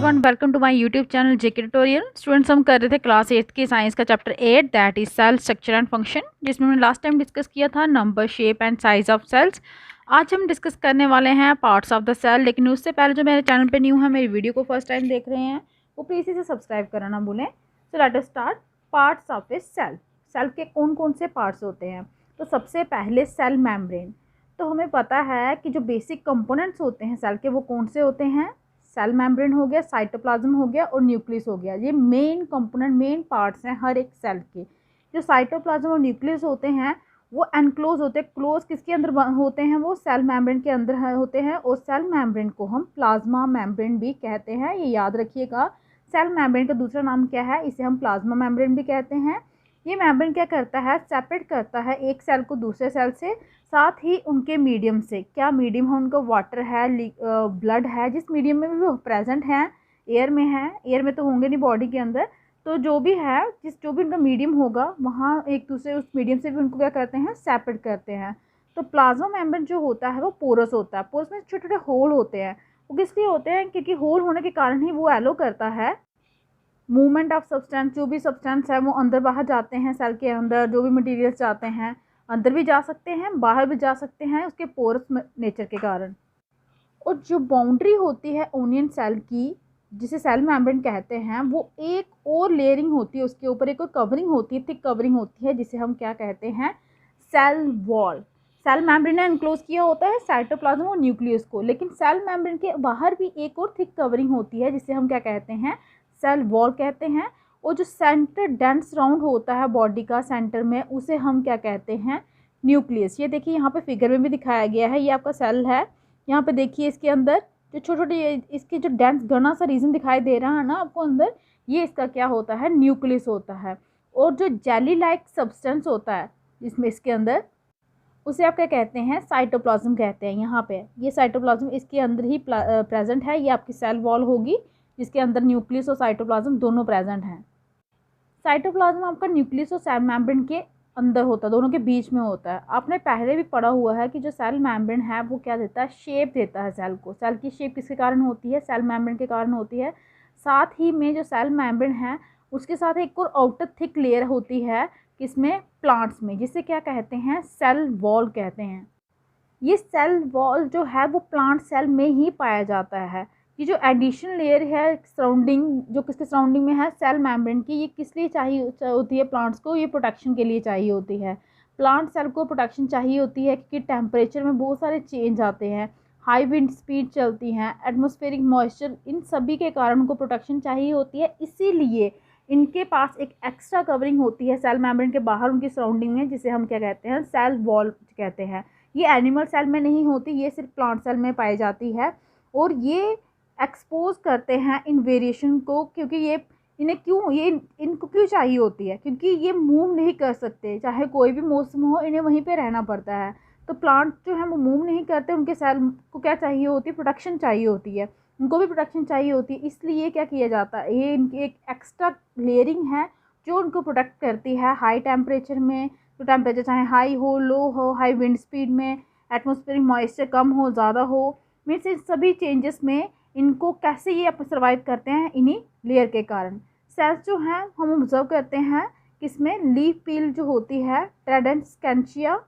Everyone, welcome to my YouTube channel JK tutorial. Students, हम कर रहे थे क्लास 8 की साइंस का chapter 8 that is cell structure and function, जिसमें हमने लास्ट टाइम डिस्कस किया था number, shape and size of cells. आज हम डिस्कस करने वाले हैं पार्ट्स ऑफ द सेल। लेकिन उससे पहले जो मेरे चैनल पे न्यू है, मेरी वीडियो को फर्स्ट टाइम देख रहे हैं, वो प्लीज़ इसे सब्सक्राइब करना ना भूलें। So let us start. Parts of a cell. Cell के कौन कौन से पार्ट्स होते हैं? तो सबसे पहले सेल मेम्ब्रेन। तो हमें पता है कि जो बेसिक कंपोनेंट्स होते हैं सेल के, वो कौन से होते हैं? सेल मेम्ब्रेन हो गया, साइटोप्लाज्म हो गया और न्यूक्लियस हो गया। ये मेन कंपोनेंट, मेन पार्ट्स हैं हर एक सेल के। जो साइटोप्लाज्म और न्यूक्लियस होते हैं वो एनक्लोज होते हैं। क्लोज किसके अंदर होते हैं? वो सेल मेम्ब्रेन के अंदर होते हैं। और सेल मेम्ब्रेन को हम प्लाज्मा मेम्ब्रेन भी कहते हैं, ये याद रखिएगा। सेल मेम्ब्रेन का दूसरा नाम क्या है? इसे हम प्लाज्मा मेम्ब्रेन भी कहते हैं। ये मेम्ब्रेन क्या करता है? सेपरेट करता है एक सेल को दूसरे सेल से, साथ ही उनके मीडियम से। क्या मीडियम है उनका? वाटर है, ब्लड है। जिस मीडियम में भी वो प्रेजेंट हैं, एयर में है, एयर में तो होंगे नहीं बॉडी के अंदर, तो जो भी है, जो भी उनका मीडियम होगा, वहाँ एक दूसरे उस मीडियम से भी उनको क्या करते हैं? सेपरेट करते हैं। तो प्लाज्मा मेम्ब्रेन जो होता है वो पोरस होता है। पोरस में छोटे छोटे होल होते हैं। वो किस लिए होते हैं? क्योंकि होल होने के कारण ही वो एलो करता है मूवमेंट ऑफ सब्सटेंस। जो भी सब्सटेंस है वो अंदर बाहर जाते हैं सेल के अंदर। जो भी मटेरियल्स जाते हैं अंदर भी जा सकते हैं, बाहर भी जा सकते हैं, उसके पोरस नेचर के कारण। और जो बाउंड्री होती है ओनियन सेल की, जिसे सेल मेम्ब्रेन कहते हैं, वो एक और लेयरिंग होती है, उसके ऊपर एक और कवरिंग होती है, थिक कवरिंग होती है, जिसे हम क्या कहते हैं? Cell wall. सेल मेम्ब्रेन ने एनक्लोज किया होता है साइटोप्लाज्म और न्यूक्लियस को, लेकिन सेल मेम्ब्रेन के बाहर भी एक और थिक कवरिंग होती है, जिसे हम क्या कहते हैं? सेल वॉल कहते हैं। और जो सेंटर डेंस राउंड होता है बॉडी का सेंटर में, उसे हम क्या कहते हैं? न्यूक्लियस। ये देखिए यहाँ पे फिगर में भी दिखाया गया है, ये आपका सेल है। यहाँ पे देखिए इसके अंदर जो छोटे छोटे इसके जो डेंस घना सा रीजन दिखाई दे रहा है ना आपको अंदर, ये इसका क्या होता है? न्यूक्लियस होता है। और जो जेली लाइक सब्सटेंस होता है जिसमें इसके अंदर, उसे आप क्या कहते हैं? साइटोप्लाज्म कहते हैं। यहाँ पे ये साइटोप्लाज्म इसके अंदर ही प्रेजेंट है। ये आपकी सेल वॉल होगी जिसके अंदर न्यूक्लियस और साइटोप्लाज्म दोनों प्रेजेंट हैं। साइटोप्लाज्म आपका न्यूक्लियस और सेल मेम्ब्रेन के अंदर होता है, दोनों के बीच में होता है। आपने पहले भी पढ़ा हुआ है कि जो सेल मेम्ब्रेन है वो क्या देता है? शेप देता है सेल को। सेल की शेप किसके कारण होती है? सेल मेम्ब्रेन के कारण होती है। साथ ही में जो सेल मेम्ब्रेन है उसके साथ एक और आउटर थिक लेयर होती है, किसमें? प्लांट्स में, जिसे क्या कहते हैं? सेल वॉल कहते हैं। ये सेल वॉल जो है वो प्लांट सेल में ही पाया जाता है। ये जो एडिशनल लेयर है सराउंडिंग, जो किसके सराउंडिंग में है? सेल मेम्ब्रेन की, ये किस लिए चाहिए होती है प्लांट्स को? ये प्रोटेक्शन के लिए चाहिए होती है। प्लांट सेल को प्रोटेक्शन चाहिए होती है क्योंकि टेम्परेचर में बहुत सारे चेंज आते हैं, हाई विंड स्पीड चलती हैं, एटमॉस्फेरिक मॉइस्चर, इन सभी के कारण उनको प्रोटेक्शन चाहिए होती है। इसीलिए इनके पास एक एक्स्ट्रा कवरिंग होती है सेल मेम्ब्रेन के बाहर उनकी सराउंडिंग में, जिसे हम क्या कहते हैं? सेल वॉल कहते हैं। ये एनिमल सेल में नहीं होती, ये सिर्फ प्लांट सेल में पाई जाती है। और ये एक्सपोज करते हैं इन वेरिएशन को, क्योंकि ये इन्हें क्यों, ये इनको क्यों चाहिए होती है? क्योंकि ये मूव नहीं कर सकते, चाहे कोई भी मौसम हो, इन्हें वहीं पे रहना पड़ता है। तो प्लांट जो है वो मूव नहीं करते, उनके सेल को क्या चाहिए होती है? प्रोटेक्शन चाहिए होती है। उनको भी प्रोटेक्शन चाहिए होती है, इसलिए क्या किया जाता है? ये इनकी एक एक्स्ट्रा लेयरिंग है जो उनको प्रोटेक्ट करती है हाई टेम्परेचर में। तो टेम्परेचर चाहे हाई हो, लो हो, हाई विंड स्पीड में, एटमॉस्फेरिक मॉइस्चर कम हो, ज़्यादा हो, मीन्स इन सभी चेंजेस में इनको कैसे ये अपन सर्वाइव करते हैं? इन्हीं लेयर के कारण। सेल्स जो हैं हम ऑब्जर्व करते हैं किसमें? लीफ पील जो होती है, ट्राइडेंट्सकैंचिया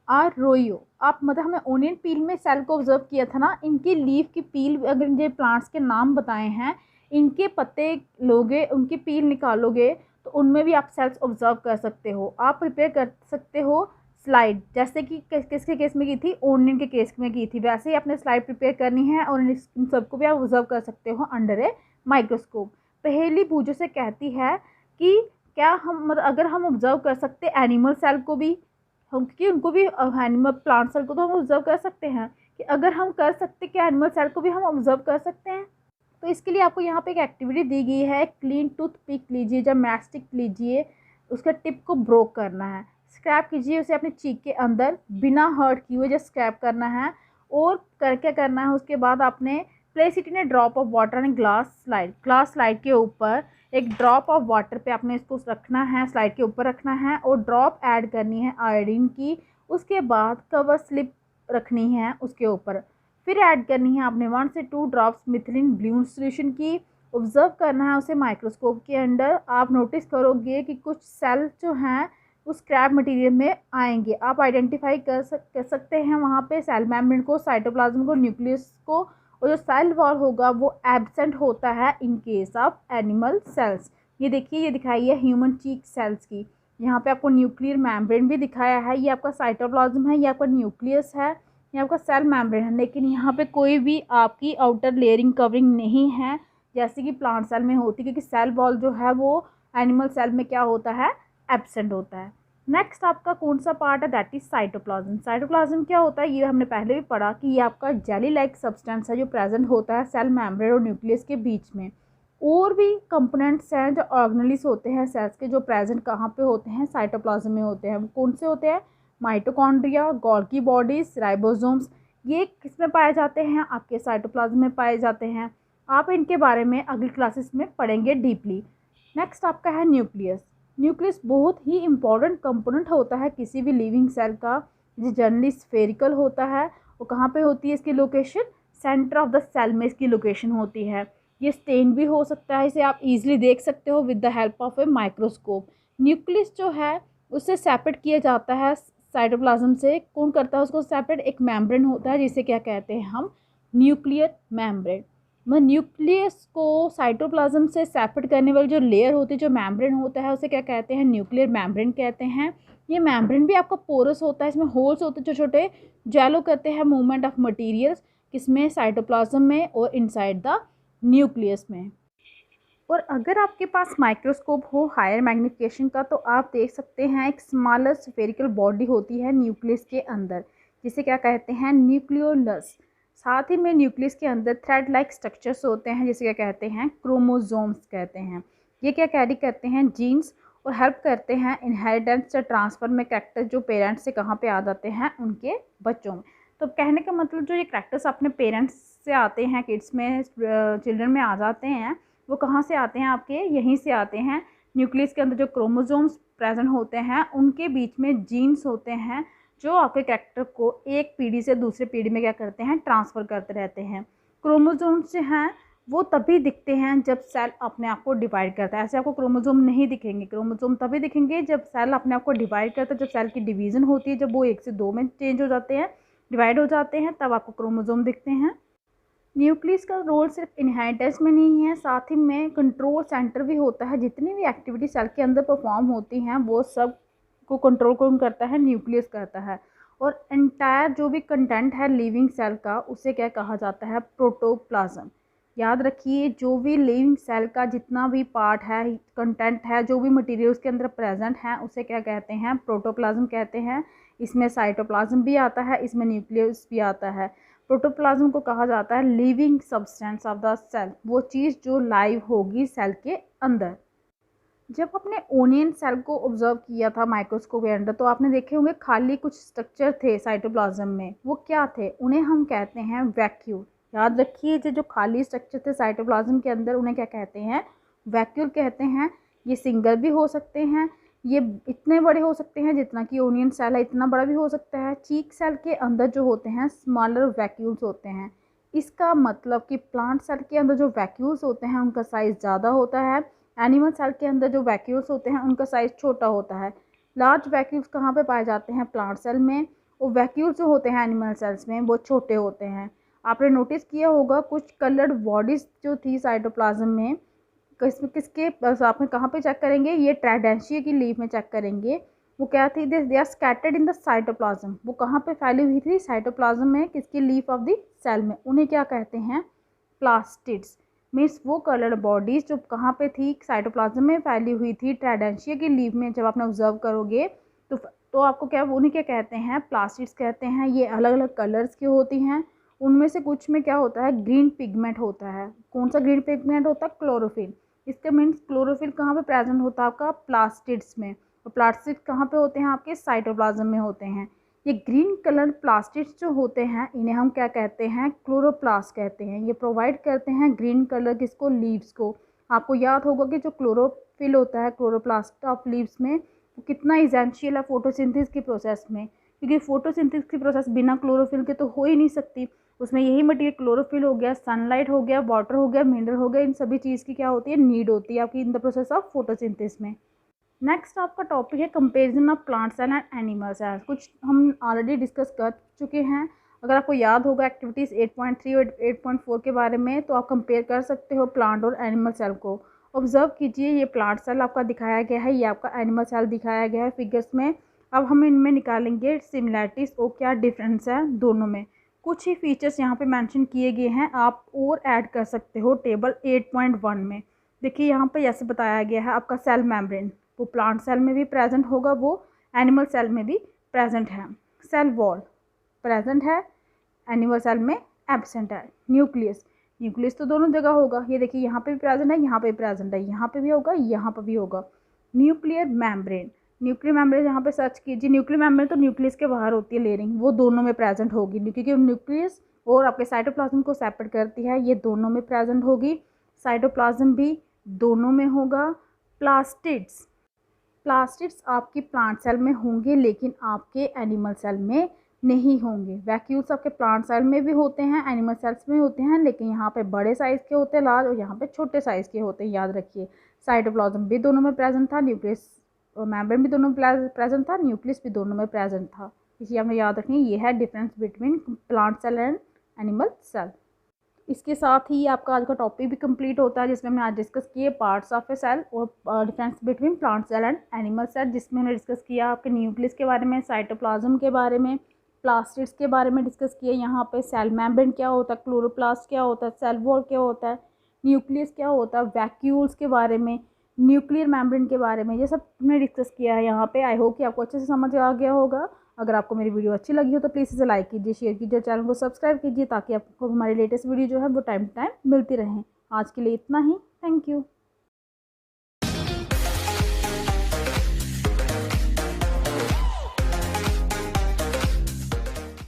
और रोइयो। आप मतलब हमें ओनियन पील में सेल को ऑब्जर्व किया था ना, इनकी लीफ की पील, अगर ये प्लांट्स के नाम बताए हैं, इनके पत्ते लोगे, उनकी पील निकालोगे, तो उनमें भी आप सेल्स ऑब्जर्व कर सकते हो। आप प्रिपेयर कर सकते हो स्लाइड, जैसे कि किसके केस में की थी? ओनियन के केस में की थी। वैसे ही अपने स्लाइड प्रिपेयर करनी है और इन सबको भी आप ऑब्जर्व कर सकते हो अंडर ए माइक्रोस्कोप। पहेली बूझो से कहती है कि क्या हम मतलब अगर हम ऑब्जर्व कर सकते एनिमल सेल को भी, हम क्योंकि उनको भी एनिमल प्लांट सेल को तो हम ऑब्जर्व कर सकते हैं, कि अगर हम कर सकते क्या एनिमल सेल को भी हम ऑब्जर्व कर सकते हैं? तो इसके लिए आपको यहाँ पे एक एक्टिविटी दी गई है। क्लीन टूथ पिक लीजिए, जब मैस्टिक लीजिए, उसका टिप को ब्रोक करना है, स्क्रैप कीजिए उसे अपने चीक के अंदर, बिना हर्ट किए हुए जस्ट स्क्रैप करना है। और क्या करना है उसके बाद आपने place it in A drop of water and glass slide के ऊपर एक ड्रॉप ऑफ वाटर पे आपने इसको रखना है, स्लाइड के ऊपर रखना है, और ड्रॉप ऐड करनी है आयोडीन की। उसके बाद कवर स्लिप रखनी है उसके ऊपर। फिर ऐड करनी है आपने 1 से 2 ड्रॉप्स मिथिलीन ब्लू सोल्यूशन की। ऑब्जर्व करना है उसे माइक्रोस्कोप के अंडर। आप नोटिस करोगे कि कुछ सेल जो हैं वो स्क्रैप मटेरियल में आएंगे। आप आइडेंटिफाई कर सकते हैं वहाँ पे सेल मेम्ब्रेन को, साइटोप्लाज्म को, न्यूक्लियस को। और जो सेल वॉल होगा वो एब्सेंट होता है in case of animal cells. ये देखिए, ये दिखाई है ह्यूमन चीक सेल्स की। यहाँ पे आपको न्यूक्लियर मेम्ब्रेन भी दिखाया है। ये आपका साइटोप्लाज्म है, ये आपका न्यूक्लियस है, ये आपका सेल मेम्ब्रेन है। लेकिन यहाँ पे कोई भी आपकी आउटर लेयरिंग कवरिंग नहीं है जैसे कि प्लांट सेल में होती, क्योंकि सेल वॉल जो है वो एनिमल सेल में क्या होता है, एब्सेंट होता है। नेक्स्ट आपका कौन सा पार्ट है, दैट इज साइटोप्लाज्म। साइटोप्लाज्म क्या होता है, ये हमने पहले भी पढ़ा कि ये आपका जेली लाइक सब्सटेंस है जो प्रेजेंट होता है सेल मेम्ब्रेन और न्यूक्लियस के बीच में। और भी कंपोनेंट्स हैं जो ऑर्गेनेल्स होते हैं सेल्स के, जो प्रेजेंट कहाँ पे होते हैं, साइटोप्लाज्म में होते हैं। वो कौन से होते हैं, माइटोकॉन्ड्रिया, गोल्गी बॉडीज, राइबोसोम्स। ये किस में पाए जाते हैं, आपके साइटोप्लाज्म में पाए जाते हैं। आप इनके बारे में अगली क्लासेस में पढ़ेंगे डीपली। नेक्स्ट आपका है न्यूक्लियस। न्यूक्लियस बहुत ही इंपॉर्टेंट कंपोनेंट होता है किसी भी लिविंग सेल का। जो जनरली स्फेरिकल होता है। वो कहाँ पे होती है इसकी location, centre of the cell में इसकी लोकेशन होती है। ये स्टेन भी हो सकता है, इसे आप इजीली देख सकते हो with the help of a microscope. Nucleus जो है उससे सेपरेट किया जाता है साइटोप्लाज्म से। कौन करता है उसको सेपरेट, एक मेम्ब्रेन होता है जिसे क्या कहते हैं हम, न्यूक्लियर मेम्ब्रेन। मैं न्यूक्लियस को साइटोप्लाज्म से सेपरेट करने वाली जो लेयर होती है, जो मेम्ब्रेन होता है, उसे क्या कहते हैं, न्यूक्लियर मेम्ब्रेन कहते हैं। ये मेम्ब्रेन भी आपका पोरस होता है, इसमें होल्स होते हैं छोटे छोटे, जैलो करते हैं मूवमेंट ऑफ मटीरियल्स, किसमें, साइटोप्लाज्म में और इनसाइड द न्यूक्लियस में। और अगर आपके पास माइक्रोस्कोप हो हायर मैग्निफिकेशन का, तो आप देख सकते हैं एक स्मॉलर स्फेरिकल बॉडी होती है न्यूक्लियस के अंदर, जिसे क्या कहते हैं, न्यूक्लियोलस। साथ ही में न्यूक्लियस के अंदर थ्रेड लाइक स्ट्रक्चर्स होते हैं जिसे क्या कहते हैं, क्रोमोसोम्स कहते हैं। ये क्या कैरी करते हैं, जीन्स, और हेल्प करते हैं इनहेरिटेंस या ट्रांसफ़र में कैरेक्टर्स जो पेरेंट्स से कहाँ पे आ जाते हैं, उनके बच्चों में। तो कहने का मतलब जो ये कैरेक्टर्स अपने पेरेंट्स से आते हैं, किड्स में, चिल्ड्रन में आ जाते हैं, वो कहाँ से आते हैं, आपके यहीं से आते हैं। न्यूक्लियस के अंदर जो क्रोमोसोम्स प्रेजेंट होते हैं उनके बीच में जीन्स होते हैं जो आपके कैरेक्टर को एक पीढ़ी से दूसरे पीढ़ी में क्या करते हैं, ट्रांसफ़र करते रहते हैं। क्रोमोसोम्स जो हैं वो तभी दिखते हैं जब सेल अपने आप को डिवाइड करता है। ऐसे आपको क्रोमोसोम नहीं दिखेंगे, क्रोमोसोम तभी दिखेंगे जब सेल अपने आप को डिवाइड करता है, जब सेल की डिवीज़न होती है, जब वो 1 से 2 में चेंज हो जाते हैं, डिवाइड हो जाते हैं, तब आपको क्रोमोसोम दिखते हैं। न्यूक्लियस का रोल सिर्फ इनहेरिटेंस में नहीं है, साथ ही में कंट्रोल सेंटर भी होता है। जितनी भी एक्टिविटी सेल के अंदर परफॉर्म होती हैं वो सब को कंट्रोल कौन करता है, न्यूक्लियस करता है। और एंटायर जो भी कंटेंट है लिविंग सेल का, उसे क्या कहा जाता है, प्रोटोप्लाज्म। याद रखिए, जो भी लिविंग सेल का जितना भी पार्ट है, कंटेंट है, जो भी मटेरियल उसके अंदर प्रेजेंट है, उसे क्या कहते हैं, प्रोटोप्लाज्म कहते हैं। इसमें साइटोप्लाज्म भी आता है, इसमें न्यूक्लियस भी आता है। प्रोटोप्लाज्म को कहा जाता है living substance of the cell, वो चीज़ जो लाइव होगी सेल के अंदर। जब आपने ओनियन सेल को ऑब्जर्व किया था माइक्रोस्कोप के अंदर, तो आपने देखे होंगे खाली कुछ स्ट्रक्चर थे साइटोप्लाज्म में। वो क्या थे, उन्हें हम कहते हैं वैक्यूल। याद रखिए, जो खाली स्ट्रक्चर थे साइटोप्लाज्म के अंदर, उन्हें क्या कहते हैं, वैक्यूल कहते हैं। ये सिंगल भी हो सकते हैं, ये इतने बड़े हो सकते हैं जितना कि ओनियन सेल है, इतना बड़ा भी हो सकता है। चीक सेल के अंदर जो होते हैं स्मॉलर वैक्यूल्स होते हैं। इसका मतलब कि प्लांट सेल के अंदर जो वैक्यूल्स होते हैं उनका साइज़ ज़्यादा होता है, एनिमल सेल के अंदर जो वैक्यूल्स होते हैं उनका साइज़ छोटा होता है। लार्ज वैक्यूल्स कहाँ पे पाए जाते हैं, प्लांट सेल में, और वैक्यूल्स जो होते हैं एनिमल सेल्स में वो छोटे होते हैं। आपने नोटिस किया होगा कुछ कलर्ड बॉडीज़ जो थी साइटोप्लाज्म में, किसके बस आपने कहाँ पे चेक करेंगे, ये ट्राइडेंशिया की लीफ में चेक करेंगे। वो क्या थी, they are scattered in the cytoplasm. वो कहाँ पे फैली हुई थी, साइटोप्लाज्म में, किसकी, लीफ ऑफ द सेल में। उन्हें क्या कहते हैं, प्लास्टिड्स। मीन्स वो कलर्ड बॉडीज़ जो कहाँ पे थी, साइटोप्लाज्म में फैली हुई थी ट्राइडेंशिया की लीफ में। जब आपने ऑब्जर्व करोगे तो आपको क्या, उन्हें क्या कहते हैं, प्लास्टिड्स कहते हैं। ये अलग अलग कलर्स की होती हैं। उनमें से कुछ में क्या होता है, ग्रीन पिगमेंट होता है। कौन सा ग्रीन पिगमेंट होता है, क्लोरोफिल। इसका मीन्स क्लोरोफिल कहाँ पे प्रेजेंट होता है, आपका प्लास्टिड्स में। और प्लास्टिड्स कहाँ पे होते हैं, आपके साइटोप्लाज्म में होते हैं। ये ग्रीन कलर प्लास्टिड्स जो होते हैं इन्हें हम क्या कहते हैं, क्लोरोप्लास्ट कहते हैं। ये प्रोवाइड करते हैं ग्रीन कलर किसको, लीव्स को। आपको याद होगा कि जो क्लोरोफिल होता है क्लोरोप्लास्ट ऑफ लीव्स में, वो कितना इसेंशियल है फोटोसिंथेसिस की प्रोसेस में। क्योंकि फोटोसिंथेसिस की प्रोसेस बिना क्लोरोफिल के तो हो ही नहीं सकती। उसमें यही मटेरियल क्लोरोफिल हो गया, सनलाइट हो गया, वाटर हो गया, मिनरल हो गया, इन सभी चीज़ की क्या होती है, नीड होती है आपकी in the process of photosynthesis में। नेक्स्ट आपका टॉपिक है comparison of plant cell and animal cell. कुछ हम ऑलरेडी डिस्कस कर चुके हैं। अगर आपको याद होगा एक्टिविटीज़ 8.3 और 8.4 के बारे में, तो आप कंपेयर कर सकते हो प्लांट और एनिमल सेल को। ऑब्जर्व कीजिए, ये प्लांट सेल आपका दिखाया गया है, ये आपका एनिमल सेल दिखाया गया है फिगर्स में। अब हम इनमें निकालेंगे सिमिलैरिटीज़ और क्या डिफरेंस है दोनों में। कुछ ही फीचर्स यहाँ पे मेंशन किए गए हैं, आप और ऐड कर सकते हो टेबल 8.1 में। देखिए यहाँ पे ऐसे बताया गया है, आपका सेल मेम्ब्रेन वो प्लांट सेल में भी प्रेजेंट होगा, वो एनिमल सेल में भी प्रेजेंट है। सेल वॉल प्रेजेंट है, एनिमल सेल में एब्सेंट है। न्यूक्लियस, न्यूक्लियस तो दोनों जगह होगा, ये देखिए यहाँ पे भी प्रेजेंट है, यहाँ पे भी प्रेजेंट है, यहाँ पे भी होगा, यहाँ पे भी होगा। न्यूक्लियर मेम्ब्रेन, न्यूक्लियर मेम्ब्रेन यहाँ पे सर्च कीजिए। न्यूक्लियर मेम्ब्रेन तो न्यूक्लियस के बाहर होती है लेयरिंग, वो दोनों में प्रेजेंट होगी, क्योंकि न्यूक्लियस और आपके साइटोप्लाज्म को सेपरेट करती है, ये दोनों में प्रेजेंट होगी। साइटोप्लाज्म भी दोनों में होगा। प्लास्टिड्स, प्लास्टिड्स आपकी प्लांट सेल में होंगे लेकिन आपके एनिमल सेल में नहीं होंगे। वैक्यूल्स आपके प्लांट सेल में भी होते हैं, एनिमल सेल्स में होते हैं, लेकिन यहाँ पे बड़े साइज़ के होते हैं लार्ज, और यहाँ पे छोटे साइज़ के होते हैं, याद रखिए। साइटोप्लाज्म भी दोनों में प्रेजेंट था, न्यूक्लियस मेम्ब्रेन भी दोनों में प्रेजेंट था, न्यूक्लियस भी दोनों में प्रेजेंट था। इसी हमें याद रखनी, ये है difference between plant cell and animal cell. इसके साथ ही आपका आज का टॉपिक भी कंप्लीट होता है, जिसमें हमने आज डिस्कस किए पार्ट्स ऑफ ए सेल और difference between plant cell and animal cell, जिसमें हमने डिस्कस किया आपके न्यूक्लियस के बारे में, साइटोप्लाज्म के बारे में, प्लास्टिड्स के बारे में डिस्कस किए। यहाँ पे सेल मेम्ब्रेन क्या होता है, क्लोरोप्लास्ट क्या होता है, सेल वॉल क्या होता है, न्यूक्लियस क्या होता है, वैक्यूल्स के बारे में, न्यूक्लियर मेम्ब्रेन के बारे में, ये सब हमने डिस्कस किया है यहाँ पे। आई होप कि आपको अच्छे से समझ आ गया होगा। अगर आपको मेरी वीडियो अच्छी लगी हो तो प्लीज़ इसे लाइक कीजिए, शेयर कीजिए, चैनल को सब्सक्राइब कीजिए, ताकि आपको हमारी लेटेस्ट वीडियो जो है वो टाइम टू टाइम मिलती रहें। आज के लिए इतना ही, थैंक यू।